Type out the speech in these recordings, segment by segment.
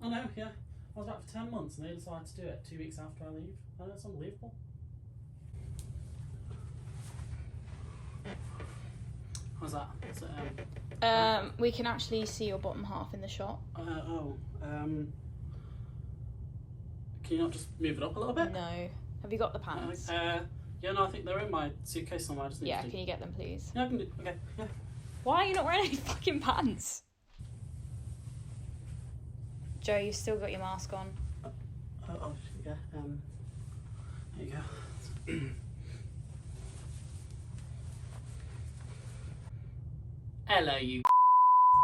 I know, yeah. I was back for 10 months and they decided to do it 2 weeks after I leave. I know, it's unbelievable. How's that? Is it, we can actually see your bottom half in the shot. Can you not just move it up a little bit? No. Have you got the pants? Yeah, no, I think they're in my suitcase somewhere. I just need Yeah, to can you get them, please? Yeah, I can do. Okay, yeah. Why are you not wearing any fucking pants? Joe, you've still got your mask on. Yeah. There you go. Hello, you.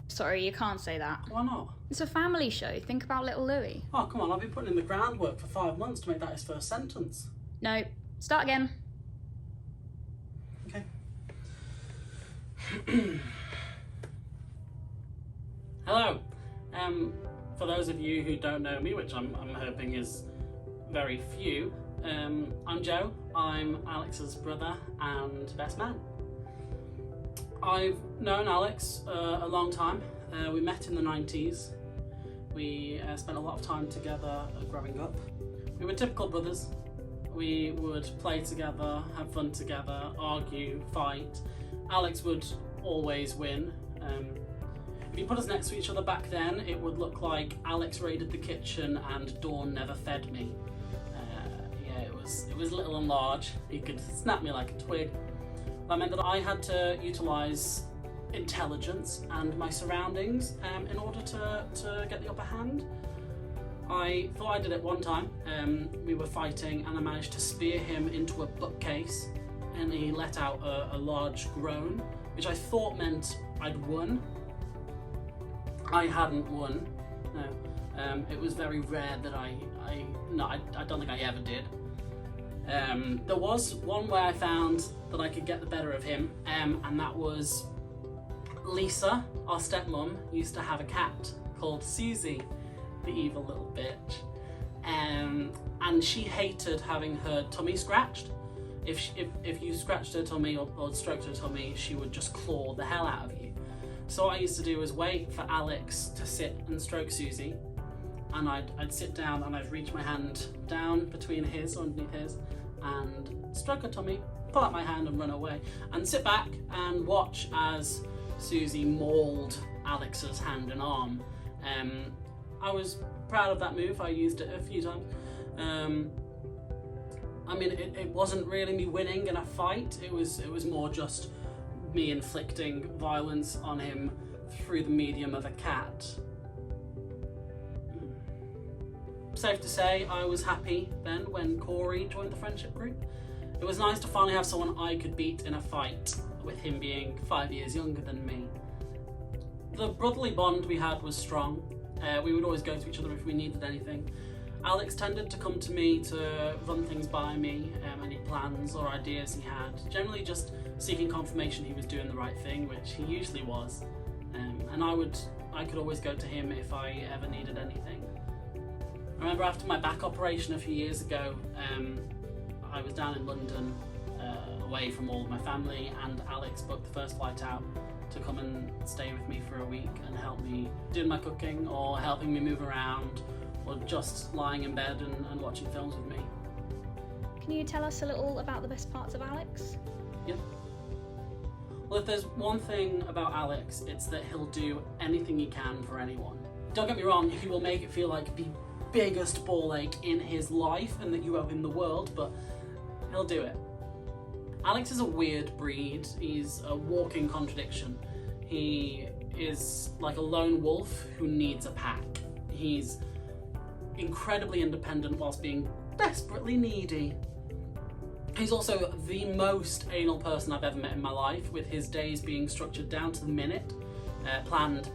Sorry, you can't say that. Why not? It's a family show. Think about little Louis. Oh, come on, I've been putting in the groundwork for 5 months to make that his first sentence. No. Start again. Okay. Hello. For those of you who don't know me, which I'm hoping is very few, I'm Joe. I'm Alex's brother and best man. I've known Alex a long time. We met in the 90s. We spent a lot of time together growing up. We were typical brothers. We would play together, have fun together, argue, fight. Alex would always win. If you put us next to each other back then, it would look like Alex raided the kitchen and Dawn never fed me. Yeah, it was little and large. He could snap me like a twig. That meant that I had to utilise intelligence and my surroundings in order to get the upper hand. I thought I did it one time. We were fighting and I managed to spear him into a bookcase and he let out a large groan, which I thought meant I'd won. I hadn't won, no. It was very rare that I don't think I ever did. There was one where I found that I could get the better of him, and that was Lisa, our stepmom, used to have a cat called Susie, the evil little bitch. And she hated having her tummy scratched. If you scratched her tummy or stroked her tummy, she would just claw the hell out of you. So what I used to do was wait for Alex to sit and stroke Susie, and I'd sit down and I'd reach my hand down between his, or underneath his, and stroke her tummy, pull out my hand and run away, and sit back and watch as Susie mauled Alex's hand and arm. I was proud of that move. I used it a few times. I mean, it wasn't really me winning in a fight. It was more just me inflicting violence on him through the medium of a cat. Safe to say, I was happy then when Corey joined the friendship group. It was nice to finally have someone I could beat in a fight, with him being 5 years younger than me. The brotherly bond we had was strong. We would always go to each other if we needed anything. Alex tended to come to me to run things by me, any plans or ideas he had, generally just seeking confirmation he was doing the right thing, which he usually was. And I could always go to him if I ever needed anything. I remember after my back operation a few years ago, I was down in London, away from all of my family, and Alex booked the first flight out to come and stay with me for a week and help me do my cooking, or helping me move around, or just lying in bed and watching films with me. Can you tell us a little about the best parts of Alex? Yeah. Well, if there's one thing about Alex, it's that he'll do anything he can for anyone. Don't get me wrong, he will make it feel like the biggest ball ache in his life and that you owe him the world, but he'll do it. Alex is a weird breed. He's a walking contradiction. He is like a lone wolf who needs a pack. He's incredibly independent whilst being desperately needy. He's also the most anal person I've ever met in my life, with his days being structured down to the minute, planned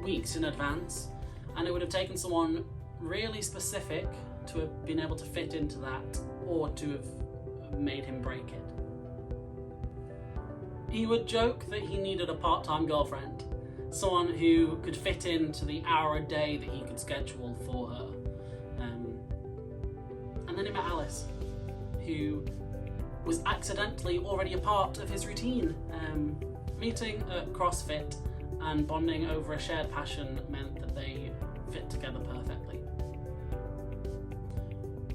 weeks in advance, and it would have taken someone really specific to have been able to fit into that, or to have made him break it. He would joke that he needed a part-time girlfriend, someone who could fit into the hour a day that he could schedule for her. And then he met Alice, who was accidentally already a part of his routine. Meeting at CrossFit and bonding over a shared passion meant that they fit together perfectly.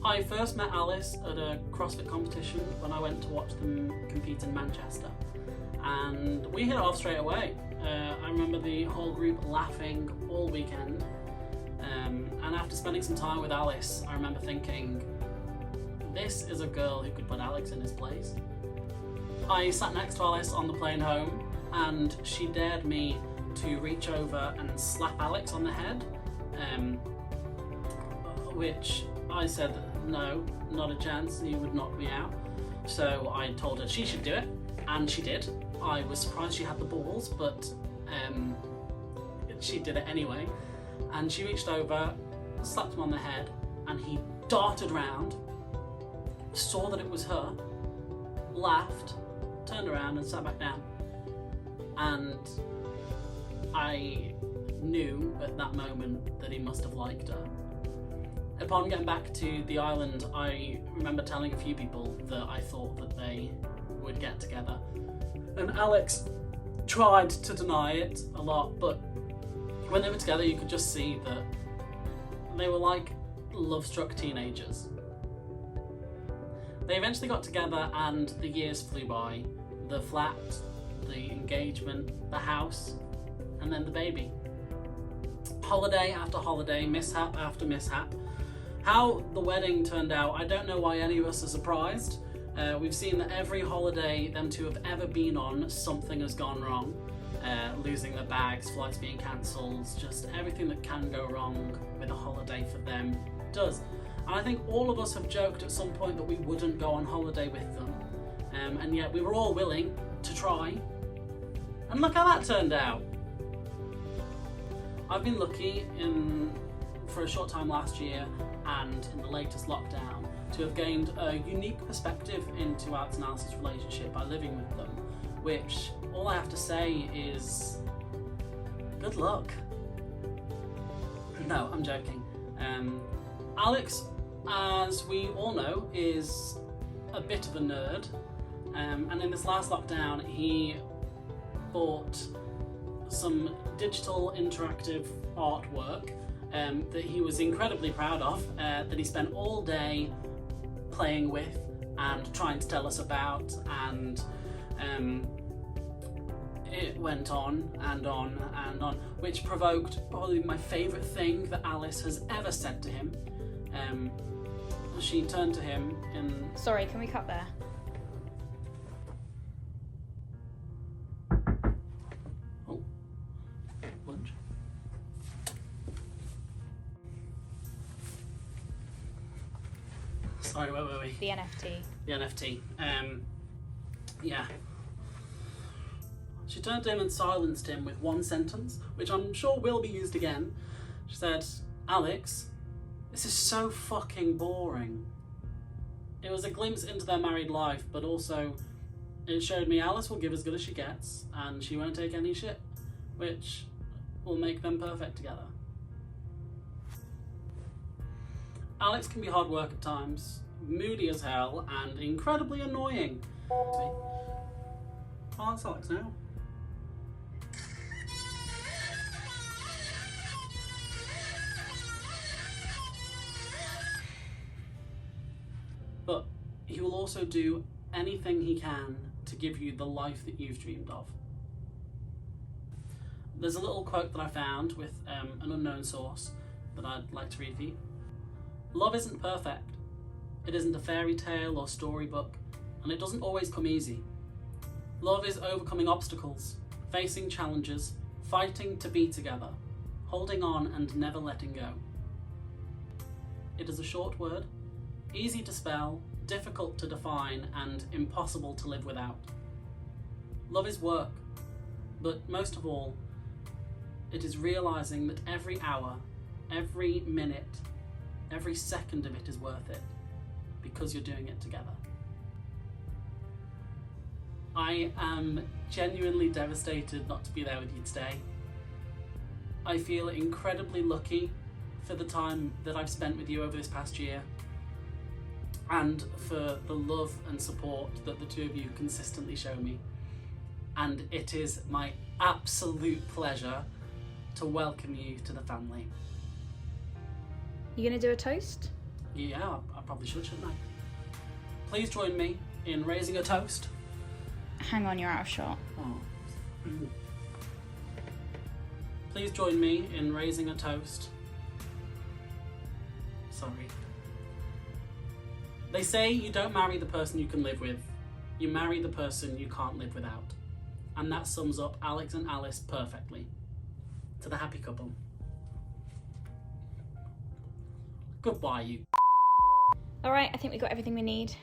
I first met Alice at a CrossFit competition when I went to watch them compete in Manchester, and we hit it off straight away. I remember the whole group laughing all weekend, and after spending some time with Alice, I remember thinking, this is a girl who could put Alex in his place. I sat next to Alice on the plane home, and she dared me to reach over and slap Alex on the head, which I said, no, not a chance, you would knock me out. So I told her she should do it, and she did. I was surprised she had the balls, but she did it anyway. And she reached over, slapped him on the head, and he darted round, saw that it was her, laughed, turned around and sat back down. And I knew at that moment that he must have liked her. Upon getting back to the island, I remember telling a few people that I thought that they would get together. And Alex tried to deny it a lot, but when they were together you could just see that they were like love-struck teenagers. They eventually got together and the years flew by. The flat, the engagement, the house, and then the baby. Holiday after holiday, mishap after mishap. How the wedding turned out, I don't know why any of us are surprised. We've seen that every holiday them two have ever been on, something has gone wrong. Losing their bags, flights being cancelled, just everything that can go wrong with a holiday for them does. And I think all of us have joked at some point that we wouldn't go on holiday with them, and yet we were all willing to try. And look how that turned out. I've been lucky for a short time last year and in the latest lockdown to have gained a unique perspective into Alex and Alice's relationship by living with them, which all I have to say is good luck. No, I'm joking. Alex, as we all know, is a bit of a nerd, and in this last lockdown he bought some digital interactive artwork that he was incredibly proud of, that he spent all day playing with and trying to tell us about, and it went on and on and on, which provoked probably my favourite thing that Alice has ever said to him. She turned to him in... Sorry, can we cut there? Oh, lunch. Sorry, where were we? The NFT. The NFT. Yeah. She turned to him and silenced him with one sentence, which I'm sure will be used again. She said, Alex, this is so fucking boring. It was a glimpse into their married life, but also it showed me Alice will give as good as she gets, and she won't take any shit, which will make them perfect together. Alex can be hard work at times, moody as hell, and incredibly annoying. Oh, that's Alex now. But he will also do anything he can to give you the life that you've dreamed of. There's a little quote that I found with an unknown source that I'd like to read for you. Love isn't perfect. It isn't a fairy tale or storybook, and it doesn't always come easy. Love is overcoming obstacles, facing challenges, fighting to be together, holding on and never letting go. It is a short word, easy to spell, difficult to define, and impossible to live without. Love is work, but most of all, it is realising that every hour, every minute, every second of it is worth it, because you're doing it together. I am genuinely devastated not to be there with you today. I feel incredibly lucky for the time that I've spent with you over this past year, and for the love and support that the two of you consistently show me. And it is my absolute pleasure to welcome you to the family. You gonna do a toast? Yeah, I probably should, shouldn't I? Please join me in raising a toast. Hang on, you're out of shot. Oh. Please join me in raising a toast. Sorry. They say you don't marry the person you can live with, you marry the person you can't live without. And that sums up Alex and Alice perfectly. To the happy couple. Goodbye, you. Alright, I think we got everything we need.